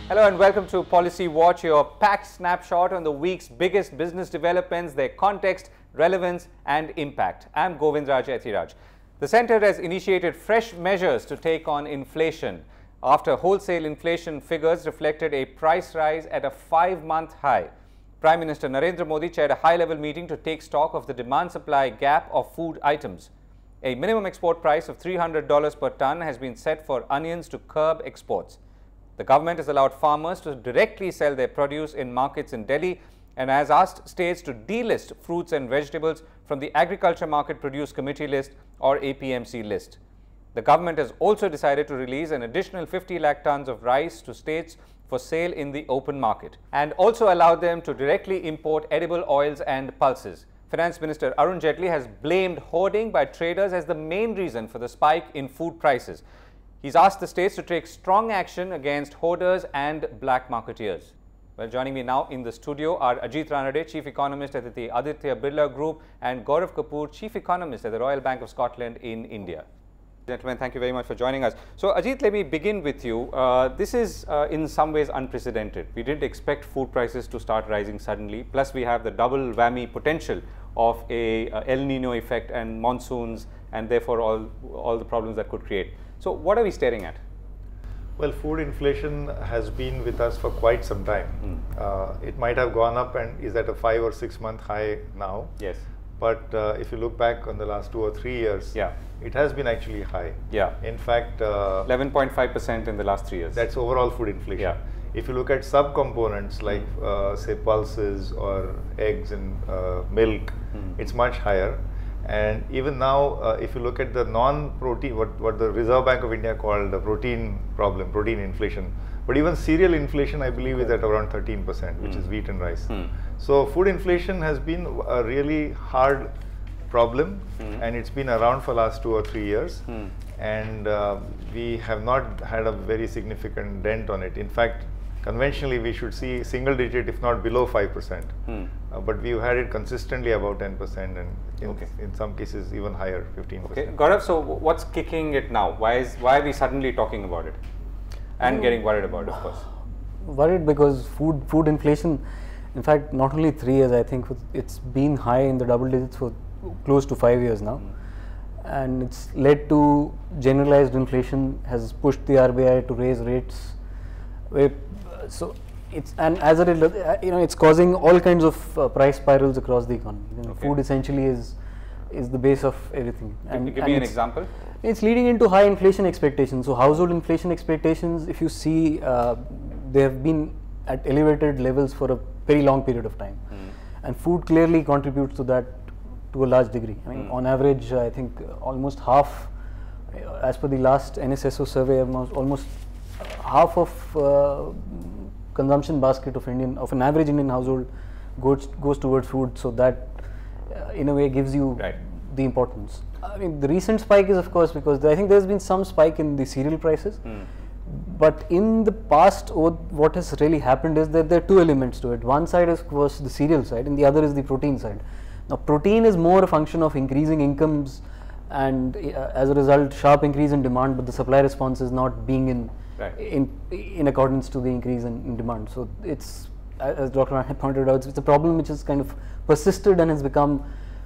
Hello and welcome to Policy Watch, your packed snapshot on the week's biggest business developments, their context, relevance and impact. I'm Govindraj Ethiraj. The centre has initiated fresh measures to take on inflation after wholesale inflation figures reflected a price rise at a 5-month high. Prime Minister Narendra Modi chaired a high-level meeting to take stock of the demand-supply gap of food items. A minimum export price of $300 per tonne has been set for onions to curb exports. The government has allowed farmers to directly sell their produce in markets in Delhi and has asked states to delist fruits and vegetables from the Agriculture Market Produce Committee list or APMC list. The government has also decided to release an additional 50 lakh tonnes of rice to states for sale in the open market and also allowed them to directly import edible oils and pulses. Finance Minister Arun Jaitley has blamed hoarding by traders as the main reason for the spike in food prices. He's asked the states to take strong action against hoarders and black marketeers. Well, joining me now in the studio are Ajit Ranade, Chief Economist at the Aditya Birla Group, and Gaurav Kapur, Chief Economist at the Royal Bank of Scotland in India. Gentlemen, thank you very much for joining us. So, Ajit, let me begin with you. This is in some ways unprecedented. We didn't expect food prices to start rising suddenly. Plus, we have the double whammy potential of a El Nino effect and monsoons, and therefore all the problems that could create. So, what are we staring at? Well, food inflation has been with us for quite some time. It might have gone up and is at a 5 or 6 month high now. Yes. But if you look back on the last 2 or 3 years, it has been actually high. Yeah. In fact, 11.5% in the last 3 years. That's overall food inflation. Yeah. If you look at sub-components like say pulses or eggs and milk, it's much higher. And even now, if you look at the non-protein, what the Reserve Bank of India called the protein problem, protein inflation, but even cereal inflation, I believe, is at around 13%, which is wheat and rice. So food inflation has been a really hard problem, and it's been around for the last 2 or 3 years, and we have not had a very significant dent on it. In fact, conventionally, we should see single digit, if not below 5%. But we've had it consistently about 10%, and in some cases even higher, 15%. Okay, Gaurav, so what's kicking it now? Why are we suddenly talking about it and getting worried about it, of course? Worried because food inflation, in fact, not only 3 years, I think it's been high in the double digits for close to 5 years now. And it's led to generalized inflation, has pushed the RBI to raise rates. So as a result, it's causing all kinds of price spirals across the economy. Food essentially is the base of everything. And give me an example. It's leading into high inflation expectations. So household inflation expectations, if you see, they have been at elevated levels for a very long period of time, and food clearly contributes to that to a large degree. I mean, on average, I think almost half, as per the last NSSO survey, almost half of consumption basket of an average Indian household goes towards food. So that in a way gives you the importance. I mean, the recent spike is, of course, because I think there's been some spike in the cereal prices. But in the past, what has really happened is that there are two elements to it. One side is, of course, the cereal side, and the other is the protein side. Now, protein is more a function of increasing incomes, and as a result, sharp increase in demand, but the supply response is not being in accordance to the increase in demand. So it's, as Dr. Ranade pointed out, it's a problem which has kind of persisted and has become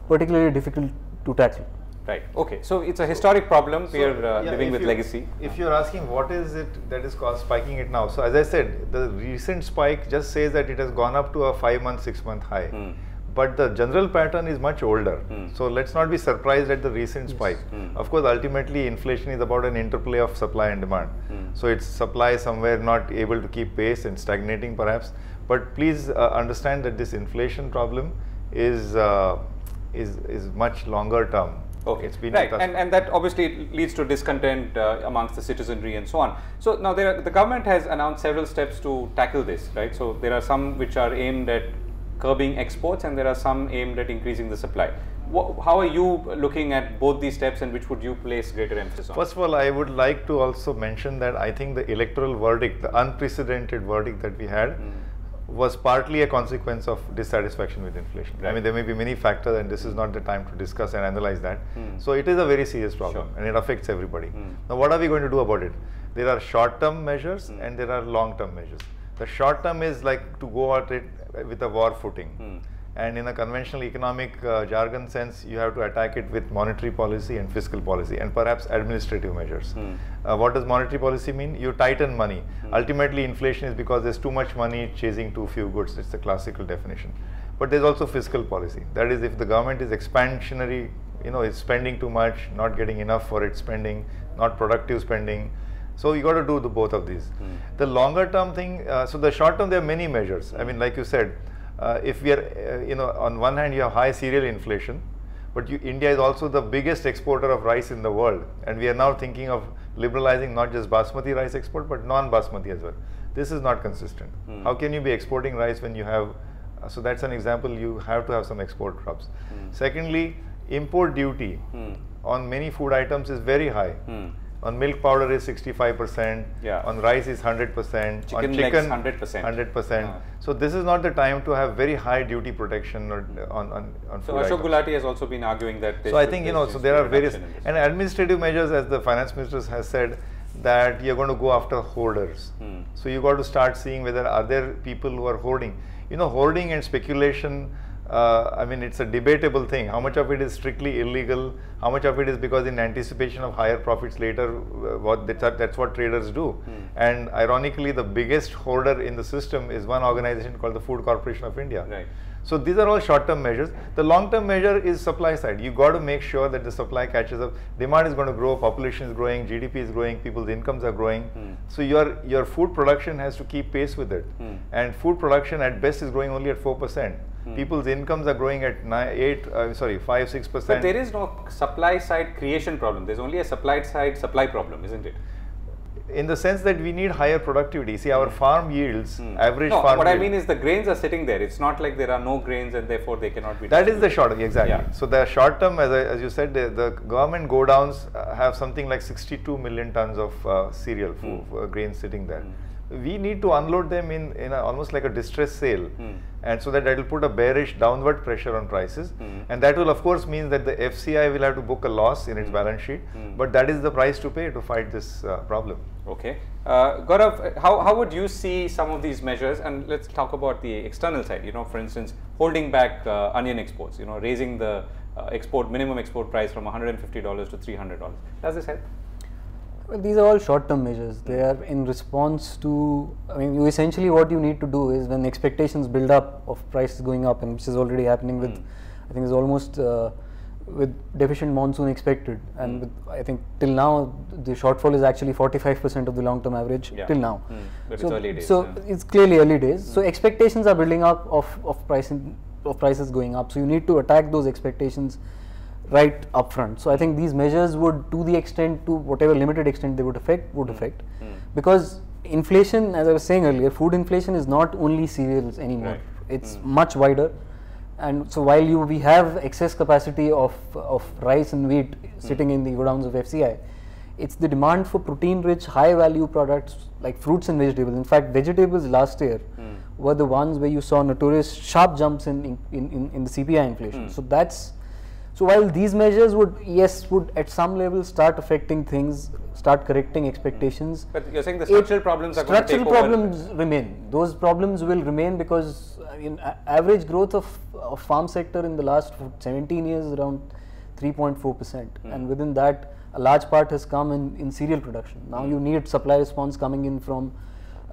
particularly difficult to tackle. Right. Okay. So it's a historic problem. We are living with legacy. If you're asking what is it that is spiking it now, so as I said, the recent spike just says that it has gone up to a 5-month, 6-month high. But the general pattern is much older. So let's not be surprised at the recent spike. Of course, ultimately inflation is about an interplay of supply and demand. So it's supply somewhere not able to keep pace and stagnating perhaps. But please understand that this inflation problem is much longer term. Okay, it's been and that obviously leads to discontent amongst the citizenry and so on. So now the government has announced several steps to tackle this, right? So there are some which are aimed at curbing exports, and there are some aimed at increasing the supply. How are you looking at both these steps, and which would you place greater emphasis on? First of all, I would like to also mention that I think the electoral verdict, the unprecedented verdict that we had, was partly a consequence of dissatisfaction with inflation. I mean, there may be many factors, and this is not the time to discuss and analyze that. So it is a very serious problem, and it affects everybody. Now, what are we going to do about it? There are short-term measures and there are long-term measures. The short-term is like to go at it with a war footing. And in a conventional economic jargon sense, you have to attack it with monetary policy and fiscal policy and perhaps administrative measures. What does monetary policy mean? You tighten money. Ultimately, inflation is because there's too much money chasing too few goods. It's the classical definition. But there's also fiscal policy. That is, if the government is expansionary, is spending too much, not getting enough for its spending, not productive spending. So you got to do both of these. The longer term thing, so the short term, there are many measures. I mean, like you said, if we are, on one hand, you have high cereal inflation, but India is also the biggest exporter of rice in the world. And we are now thinking of liberalizing not just basmati rice export, but non-basmati as well. This is not consistent. How can you be exporting rice when you have, so that's an example, you have to have some export crops. Secondly, import duty on many food items is very high. On milk powder is 65%, on rice is 100%, on chicken 100%. So this is not the time to have very high duty protection on food So Ashok items. Gulati has also been arguing that. So I think, so there are various, and administrative measures, as the finance minister has said, that you're going to go after hoarders. So you got to start seeing whether are there people who are hoarding. Hoarding and speculation, I mean, it's a debatable thing. How much of it is strictly illegal? How much of it is because in anticipation of higher profits later? That's what traders do. And ironically, the biggest hoarder in the system is one organization called the Food Corporation of India. Right. So these are all short-term measures. The long-term measure is supply side. You got to make sure that the supply catches up. Demand is going to grow, population is growing, GDP is growing, people's incomes are growing. So your food production has to keep pace with it. And food production at best is growing only at 4%. People's incomes are growing at 5-6%. But there is no supply side creation problem. There's only a supply side supply problem, isn't it? In the sense that we need higher productivity. See, our farm yields, average no, farm what yield. I mean is the grains are sitting there. It's not like there are no grains and therefore they cannot be. That is the short, exactly. Yeah. So the short term, as you said, the government go downs have something like 62 million tons of cereal grains sitting there. We need to unload them in almost like a distress sale, and so that will put a bearish downward pressure on prices, and that will of course mean that the FCI will have to book a loss in its balance sheet, but that is the price to pay to fight this problem. Okay. Gaurav, how would you see some of these measures? And let's talk about the external side. For instance, holding back onion exports, raising the minimum export price from $150 to $300. Does this help? Well, these are all short-term measures. They are in response to, essentially what you need to do is when expectations build up of prices going up, and which is already happening with, I think it's almost with deficient monsoon expected, and with, I think till now the shortfall is actually 45% of the long-term average till now. But it's early days. So it's clearly early days. So expectations are building up of prices going up. So you need to attack those expectations right upfront. So I think these measures would, to the extent, to whatever limited extent they would affect, because inflation, as I was saying earlier, food inflation is not only cereals anymore. Right. It's much wider. And so while we have excess capacity of rice and wheat sitting in the godowns of FCI, it's the demand for protein-rich, high-value products like fruits and vegetables. In fact, vegetables last year were the ones where you saw notorious sharp jumps in the CPI inflation. So while these measures would at some level start affecting things, start correcting expectations. But you're saying the structural problems are going to take over? Structural problems remain. Those problems will remain because average growth of farm sector in the last 17 years is around 3.4%, and within that a large part has come in cereal production. Now you need supply response coming in from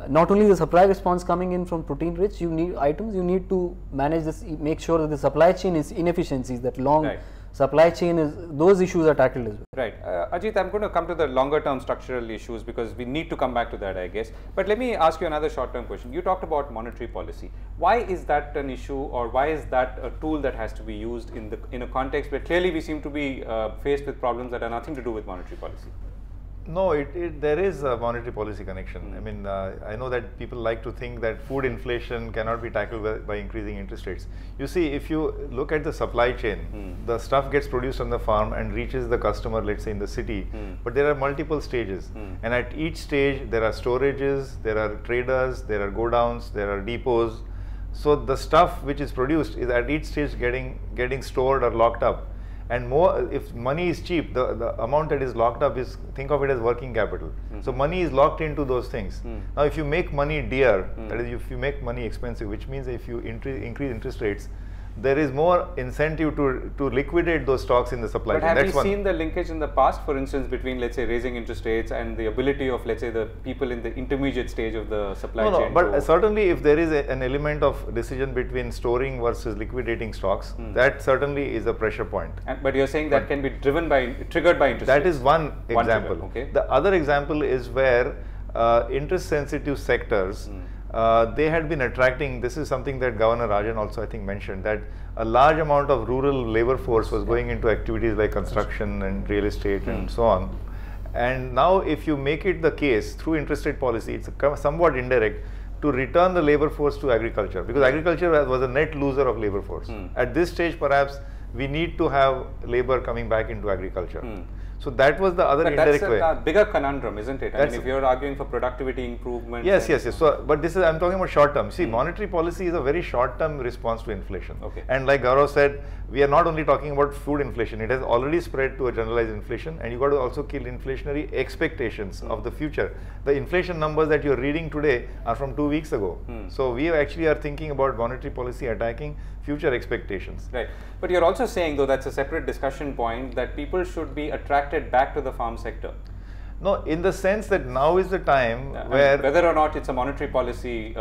not only the supply response coming in from protein rich items, you need to manage this, make sure that the supply chain is inefficiencies, that long supply chain is, those issues are tackled as well. Right. Ajit, I'm going to come to the longer term structural issues because we need to come back to that, I guess. But let me ask you another short term question. You talked about monetary policy. Why is that an issue, or why is that a tool that has to be used in a context where clearly we seem to be faced with problems that have nothing to do with monetary policy? No, there is a monetary policy connection. I mean, I know that people like to think that food inflation cannot be tackled by increasing interest rates. You see, if you look at the supply chain, the stuff gets produced on the farm and reaches the customer, let's say in the city, but there are multiple stages. And at each stage, there are storages, there are traders, there are godowns, there are depots. So the stuff which is produced is at each stage getting stored or locked up. And more, if money is cheap, the amount that is locked up is, think of it as working capital. So money is locked into those things. Now if you make money dear, that is if you make money expensive, which means if you increase interest rates, there is more incentive to liquidate those stocks in the supply chain. But have we seen the linkage in the past, for instance, between, let's say, raising interest rates and the ability of, let's say, the people in the intermediate stage of the supply chain? No, but certainly if there is an element of decision between storing versus liquidating stocks, that certainly is a pressure point. But you're saying that can be triggered by interest rates? That is one example. Trigger, okay. The other example is where interest sensitive sectors, they had been attracting, this is something that Governor Rajan also I think mentioned, that a large amount of rural labor force was going into activities like construction and real estate and so on. And now if you make it the case through interest rate policy, it's somewhat indirect, to return the labor force to agriculture, because agriculture was a net loser of labor force. At this stage perhaps we need to have labor coming back into agriculture. So that was the other indirect way. That's a bigger conundrum, isn't it? I mean, if you're arguing for productivity improvement. Yes. So, but this is, I'm talking about short term. See, monetary policy is a very short term response to inflation. Okay. And like Gaurav said, we are not only talking about food inflation, it has already spread to a generalized inflation, and you got to also kill inflationary expectations of the future. The inflation numbers that you're reading today are from 2 weeks ago. So we actually are thinking about monetary policy attacking future expectations. Right. But you're also saying, though, that's a separate discussion point, that people should be attracted back to the farm sector. No, in the sense that now is the time where, whether or not it's a monetary policy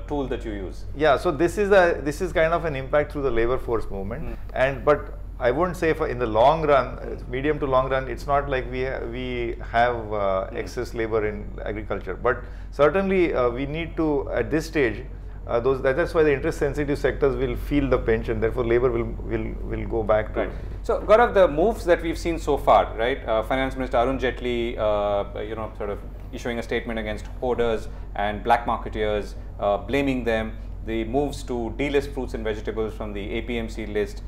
tool that you use. Yeah, so this is kind of an impact through the labor force movement, but I wouldn't say in the long run, medium to long run, it's not like we have excess labor in agriculture, but certainly we need to, at this stage, that's why the interest sensitive sectors will feel the pinch, and therefore labor will go back to. Right. So Gaurav, the moves that we've seen so far, right? Finance Minister Arun Jaitley, sort of issuing a statement against hoarders and black marketeers, blaming them. The moves to delist fruits and vegetables from the APMC list,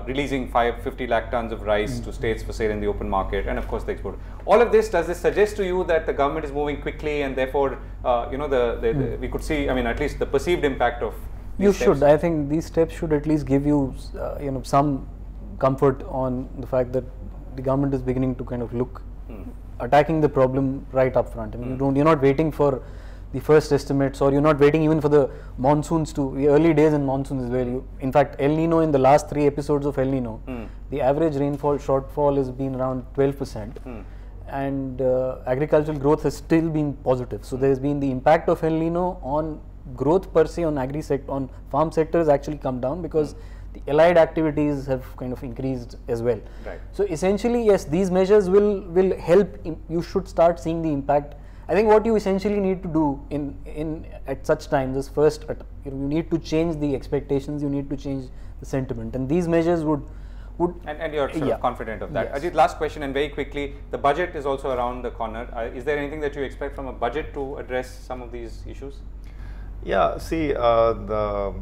releasing 50 lakh tons of rice to states for sale in the open market, and of course the export. All of this, does this suggest to you that the government is moving quickly, and therefore, we could see, I mean, at least the perceived impact of these steps? I think these steps should at least give you, some comfort on the fact that the government is beginning to kind of look, attacking the problem right up front. I mean, you're not waiting for the first estimates, or you're not waiting even for the monsoons the early days in monsoons is where in fact El Nino, in the last 3 episodes of El Nino, the average rainfall shortfall has been around 12%, and agricultural growth has still been positive. So there has been the impact of El Nino on growth per se on farm sector has actually come down, because the allied activities have kind of increased as well. Right. So essentially, yes, these measures will help. You should start seeing the impact. I think what you essentially need to do at such times is first, you need to change the expectations, you need to change the sentiment, and these measures would. And you're sort of confident of that. Yes. Ajit, last question, and very quickly, the budget is also around the corner. Is there anything that you expect from a budget to address some of these issues? Yeah, see, the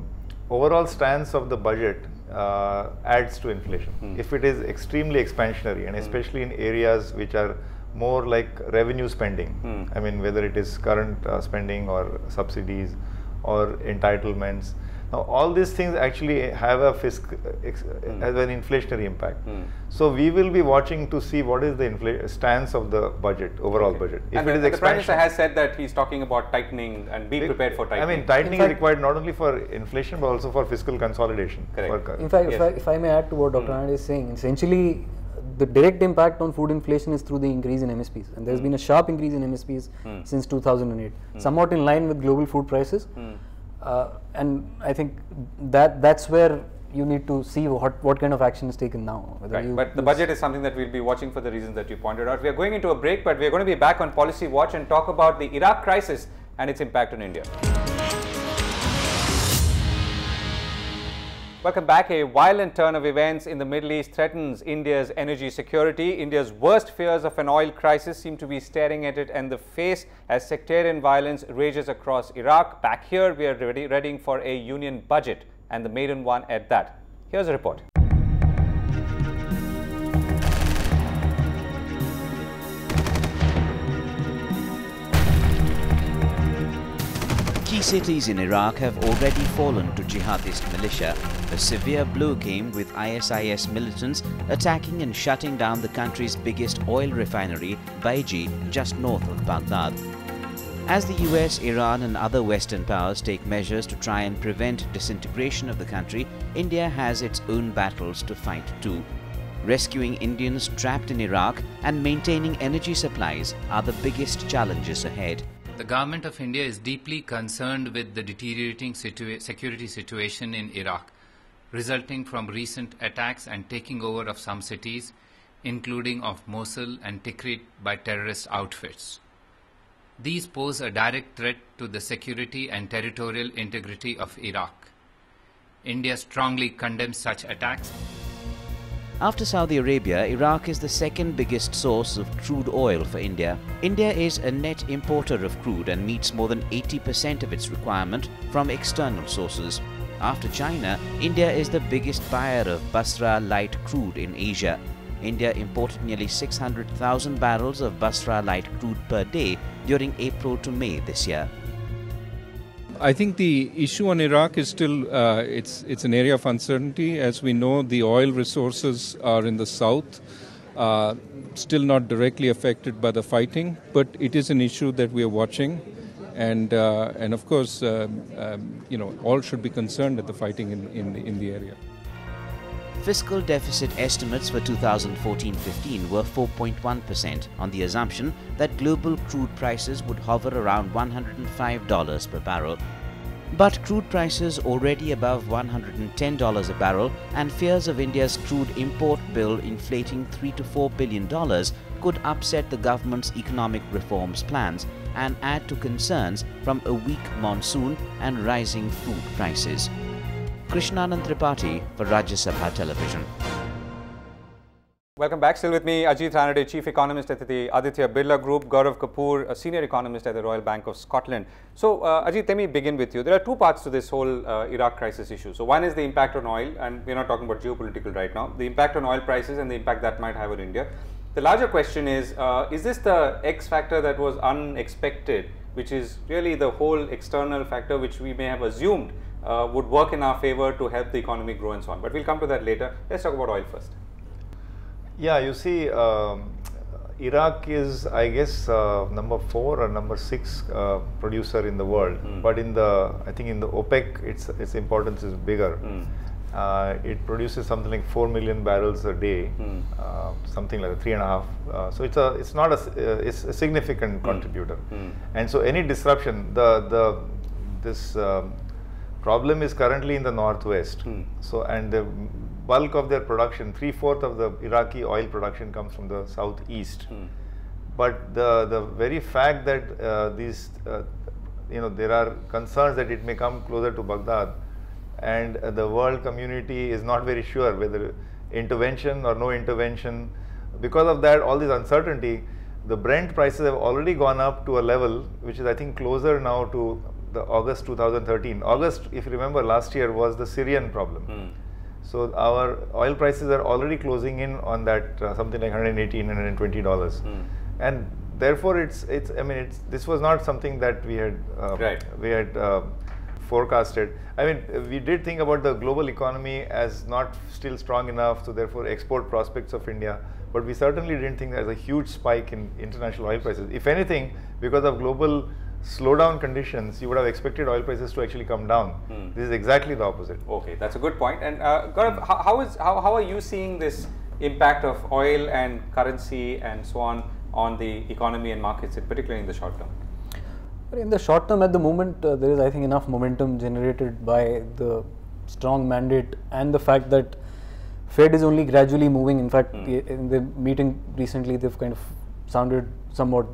overall stance of the budget adds to inflation. If it is extremely expansionary, and especially in areas which are more like revenue spending, I mean, whether it is current spending or subsidies or entitlements. Now, all these things actually have a has an inflationary impact. So we will be watching to see what is the stance of the budget, overall budget. If and it is the Prime Minister has said that he's talking about tightening and be prepared for tightening. I mean, tightening is required not only for inflation but also for fiscal consolidation. Correct. In fact, if I may add to what Dr. Ranade is saying, essentially the direct impact on food inflation is through the increase in MSPs, and there's been a sharp increase in MSPs since 2008, somewhat in line with global food prices. And I think that's where you need to see what kind of action is taken now. Right. But the budget is something that we'll be watching for the reasons that you pointed out. We are going into a break, but we are going to be back on Policy Watch and talk about the Iraq crisis and its impact on India. Welcome back. A violent turn of events in the Middle East threatens India's energy security. India's worst fears of an oil crisis seem to be staring at it in the face as sectarian violence rages across Iraq. Back here, we are readying for a union budget, and the maiden one at that. Here's a report. Key cities in Iraq have already fallen to jihadist militia. A severe blow came with ISIS militants attacking and shutting down the country's biggest oil refinery, Baiji, just north of Baghdad. As the US, Iran and other Western powers take measures to try and prevent disintegration of the country, India has its own battles to fight too. Rescuing Indians trapped in Iraq and maintaining energy supplies are the biggest challenges ahead. The government of India is deeply concerned with the deteriorating security situation in Iraq, resulting from recent attacks and taking over of some cities, including of Mosul and Tikrit by terrorist outfits. These pose a direct threat to the security and territorial integrity of Iraq. India strongly condemns such attacks. After Saudi Arabia, Iraq is the second biggest source of crude oil for India. India is a net importer of crude and meets more than 80% of its requirement from external sources. After China, India is the biggest buyer of Basra light crude in Asia. India imported nearly 600,000 barrels of Basra light crude per day during April to May this year. I think the issue on Iraq is still, it's an area of uncertainty. As we know, the oil resources are in the south, still not directly affected by the fighting, but it is an issue that we are watching. And of course, all should be concerned at the fighting in the area. Fiscal deficit estimates for 2014-15 were 4.1% on the assumption that global crude prices would hover around $105 per barrel. But crude prices already above $110 a barrel and fears of India's crude import bill inflating $3 to $4 billion could upset the government's economic reforms plans and add to concerns from a weak monsoon and rising food prices. Krishnanand Tripathi for Rajya Sabha Television. Welcome back. Still with me, Ajit, Ranade, Chief Economist at the Aditya Birla Group, Gaurav Kapur, a Senior Economist at the Royal Bank of Scotland. So, Ajit, let me begin with you. There are two parts to this whole Iraq crisis issue. So, one is the impact on oil, and we're not talking about geopolitical right now, the impact on oil prices and the impact that might have on India. The larger question is this the X factor that was unexpected, which is really the whole external factor which we may have assumed would work in our favor to help the economy grow and so on. But we'll come to that later. Let's talk about oil first. Yeah, you see, Iraq is, I guess, number 4 or number 6 producer in the world. But in the, I think in the OPEC, its importance is bigger. It produces something like 4 million barrels a day, something like 3.5. So it's not it's a significant contributor. And so any disruption, this problem is currently in the northwest. So, and the bulk of their production, 3/4 of the Iraqi oil production comes from the southeast. But the very fact that there are concerns that it may come closer to Baghdad, and the world community is not very sure whether intervention or no intervention. Because of that, all this uncertainty, the Brent prices have already gone up to a level which is, I think, closer now to the August 2013. August, if you remember, last year was the Syrian problem. So our oil prices are already closing in on that something like $118, $120, and therefore this was not something that we had forecasted. I mean, we did think about the global economy as not still strong enough, so therefore export prospects of India, but we certainly didn't think there's a huge spike in international oil prices. If anything, because of global slowdown conditions, you would have expected oil prices to actually come down. This is exactly the opposite. Okay, that's a good point. And Gaurav, how are you seeing this impact of oil and currency and so on the economy and markets, particularly in the short term? In the short term, at the moment, there is, I think, enough momentum generated by the strong mandate and the fact that Fed is only gradually moving. In fact, in the meeting recently, they've kind of sounded somewhat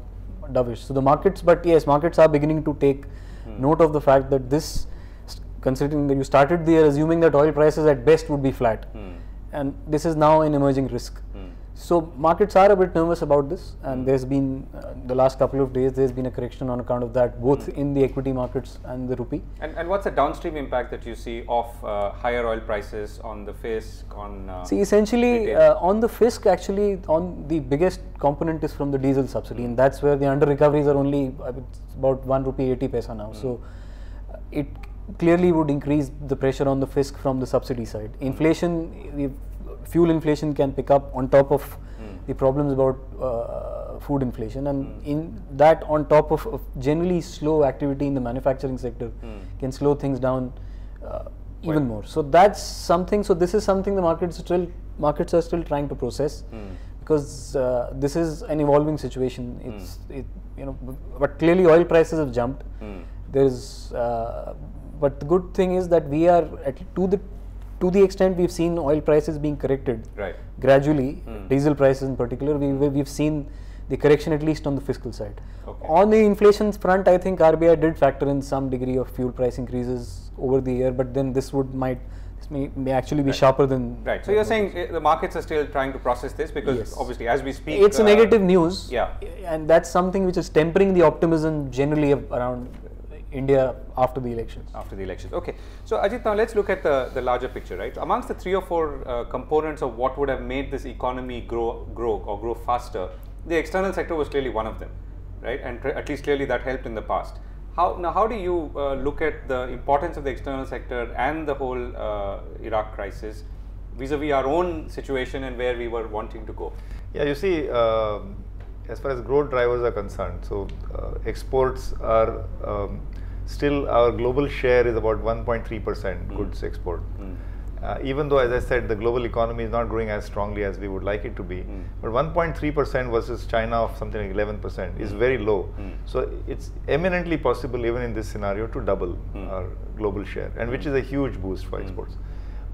dovish. So the markets, but yes, markets are beginning to take note of the fact that this, considering that you started the year assuming that oil prices at best would be flat, and this is now an emerging risk. So markets are a bit nervous about this, and there's been the last couple of days there's been a correction on account of that, both in the equity markets and the rupee. And what's the downstream impact that you see of higher oil prices on the fisc, on see, essentially on the fisc, actually on the biggest component is from the diesel subsidy, and that's where the under recoveries are only about 1 rupee 80 paisa now. So it clearly would increase the pressure on the fisc from the subsidy side. Inflation, fuel inflation can pick up on top of the problems about food inflation, and in that, on top of generally slow activity in the manufacturing sector, can slow things down even more. So that's something. So this is something the markets are still trying to process, because this is an evolving situation. It's but clearly oil prices have jumped. But the good thing is that we are to the extent we've seen oil prices being corrected gradually, diesel prices in particular, we've seen the correction at least on the fiscal side. Okay. On the inflation front, I think RBI did factor in some degree of fuel price increases over the year, but then this may actually be sharper than. Right. So you're saying the markets are still trying to process this, because obviously as we speak, it's a negative news. Yeah. And that's something which is tempering the optimism generally around India after the elections. After the elections. Okay. So Ajit, now let's look at the larger picture, right? Amongst the 3 or 4 components of what would have made this economy grow faster, the external sector was clearly one of them, right? And at least clearly that helped in the past. How do you look at the importance of the external sector and the whole Iraq crisis vis-a-vis our own situation and where we were wanting to go? Yeah, you see, as far as growth drivers are concerned, so exports are still, our global share is about 1.3% goods export. Even though, as I said, the global economy is not growing as strongly as we would like it to be, but 1.3% versus China of something like 11% is very low. So it's eminently possible, even in this scenario, to double our global share, and which is a huge boost for exports.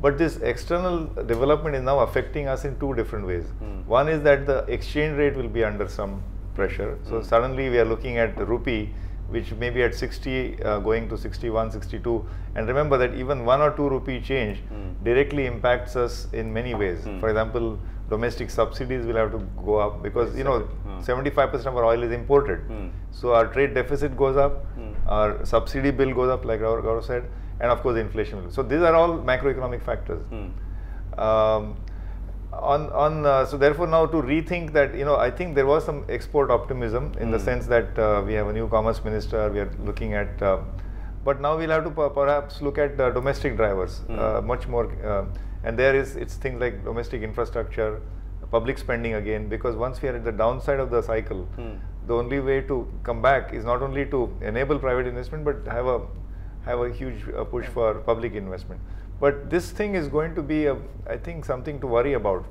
But this external development is now affecting us in 2 different ways. One is that the exchange rate will be under some pressure. So suddenly we are looking at the rupee, which may be at 60 going to 61, 62, and remember that even 1 or 2 rupee change directly impacts us in many ways. For example, domestic subsidies will have to go up, because 75% of our oil is imported. So our trade deficit goes up, our subsidy bill goes up, like Gaurav said, and of course the inflation will. So these are all macroeconomic factors. So therefore now to rethink that, I think there was some export optimism in the sense that we have a new commerce minister, we are looking at, but now we'll have to perhaps look at domestic drivers much more, and it's things like domestic infrastructure, public spending again, because once we are at the downside of the cycle, the only way to come back is not only to enable private investment, but have a huge push for public investment. But this thing is going to be, I think, something to worry about.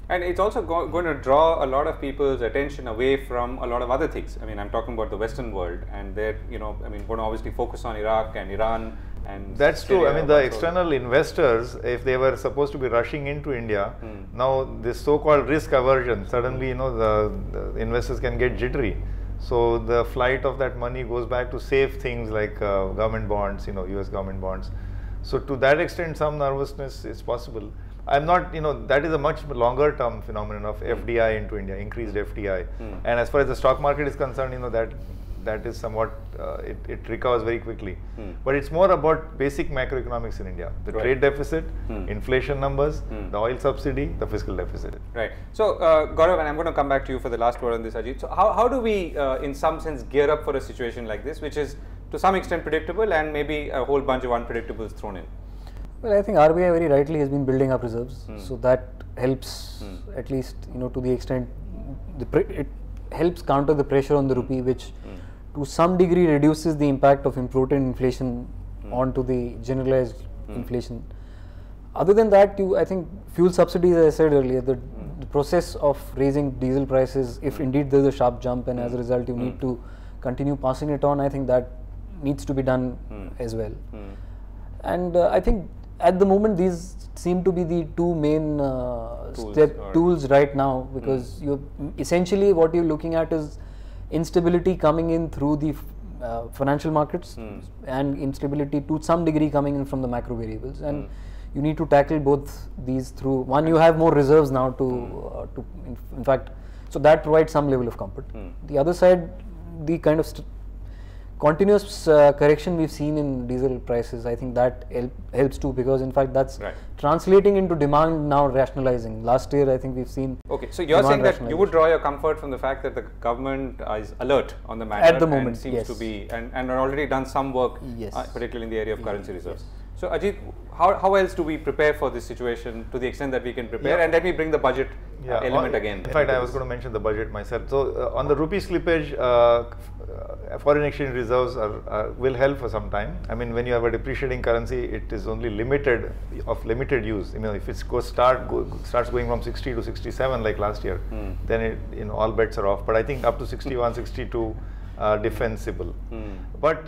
And it's also going to draw a lot of people's attention away from a lot of other things. I mean, I'm talking about the Western world, and they're, going to obviously focus on Iraq and Iran. And that's true. I mean, the external investors, if they were supposed to be rushing into India, now this so-called risk aversion, suddenly, the investors can get jittery. So the flight of that money goes back to safe things like government bonds, US government bonds. So to that extent, some nervousness is possible. I'm not, that is a much longer term phenomenon of FDI into India, increased FDI. And as far as the stock market is concerned, that is somewhat, it recovers very quickly. But it's more about basic macroeconomics in India. The trade deficit, inflation numbers, the oil subsidy, the fiscal deficit. Right. So Gaurav, and I'm going to come back to you for the last word on this, Ajit. So how do we, in some sense, gear up for a situation like this, which is to some extent predictable and maybe a whole bunch of unpredictables thrown in? Well, I think RBI very rightly has been building up reserves, so that helps at least, to the extent, it helps counter the pressure on the rupee, which to some degree reduces the impact of imported inflation onto the generalized inflation. Other than that, I think fuel subsidies, as I said earlier, the process of raising diesel prices, if indeed there is a sharp jump and as a result you need to continue passing it on, I think that needs to be done as well. And I think at the moment these seem to be the 2 main tools right now, because essentially what you're looking at is instability coming in through the financial markets and instability to some degree coming in from the macro variables, and you need to tackle both these through one. You have more reserves now to in fact, so that provides some level of comfort. The other side, the kind of continuous correction we've seen in diesel prices, I think that helps too, because in fact that's translating into demand now rationalizing. Last year I think we've seen. Okay, so you're saying that you would draw your comfort from the fact that the government is alert on the matter at the moment, and seems to be and already done some work, particularly in the area of currency reserves. So Ajit, how else do we prepare for this situation to the extent that we can prepare? And let me bring the budget element again. In fact, I was going to mention the budget myself. So on the rupee slippage, foreign exchange reserves will help for some time. I mean, when you have a depreciating currency, it is only limited use. You know, if it starts going from 60 to 67 like last year, then all bets are off. But I think up to 61, 62. Defensible. But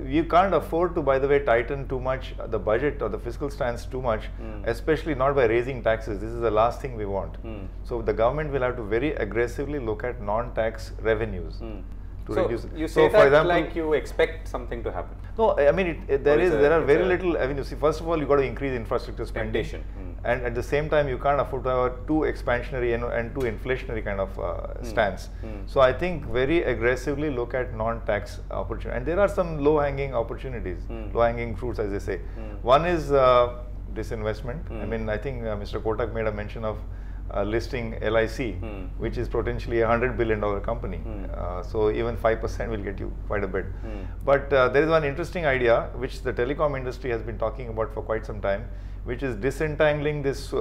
you can't afford to, by the way, tighten too much the budget or the fiscal stance too much, especially not by raising taxes. This is the last thing we want. So the government will have to very aggressively look at non-tax revenues. You say that, for example, like you expect something to happen. No, I mean there are very little avenues. See, first of all, you got to increase infrastructure spending, and at the same time you can't afford to have a too expansionary and too inflationary kind of stance. So I think very aggressively look at non-tax opportunities, and there are some low-hanging opportunities, low-hanging fruits, as they say. One is disinvestment. I mean, I think Mr. Kotak made a mention of listing LIC, which is potentially $100 billion company. So even 5% will get you quite a bit. But there is one interesting idea which the telecom industry has been talking about for quite some time, which is disentangling this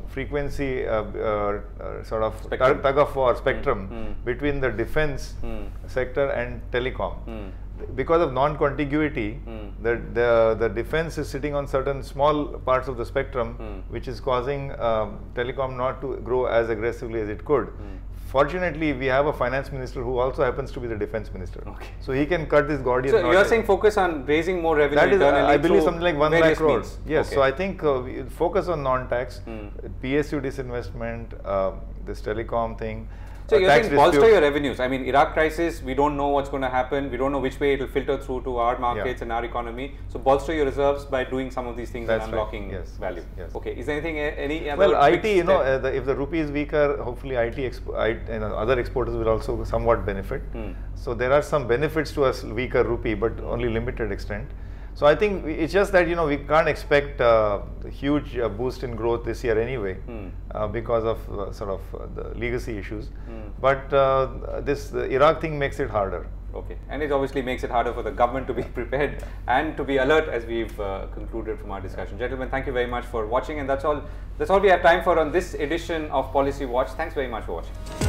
frequency sort of tug of war spectrum between the defense sector and telecom. Because of non-contiguity, the defense is sitting on certain small parts of the spectrum, which is causing telecom not to grow as aggressively as it could. Fortunately, we have a finance minister who also happens to be the defense minister. So he can cut this Gordian knot. So you're saying focus on raising more revenue? That is, I believe, something like 1 lakh crores. Yes, so I think focus on non-tax, PSU disinvestment, this telecom thing. So you're saying bolster your revenues. I mean, Iraq crisis, we don't know what's going to happen. We don't know which way it will filter through to our markets and our economy. So bolster your reserves by doing some of these things and unlocking value. Okay. Is there anything, any other? Well, IT, if the rupee is weaker, hopefully other exporters will also somewhat benefit. So there are some benefits to a weaker rupee, but only limited extent. So I think it's just that we can't expect a huge boost in growth this year anyway, because of sort of the legacy issues. But the Iraq thing makes it harder. Okay, and it obviously makes it harder for the government to be prepared and to be alert, as we've concluded from our discussion. Gentlemen, thank you very much for watching, and that's all we have time for on this edition of Policy Watch. Thanks very much for watching.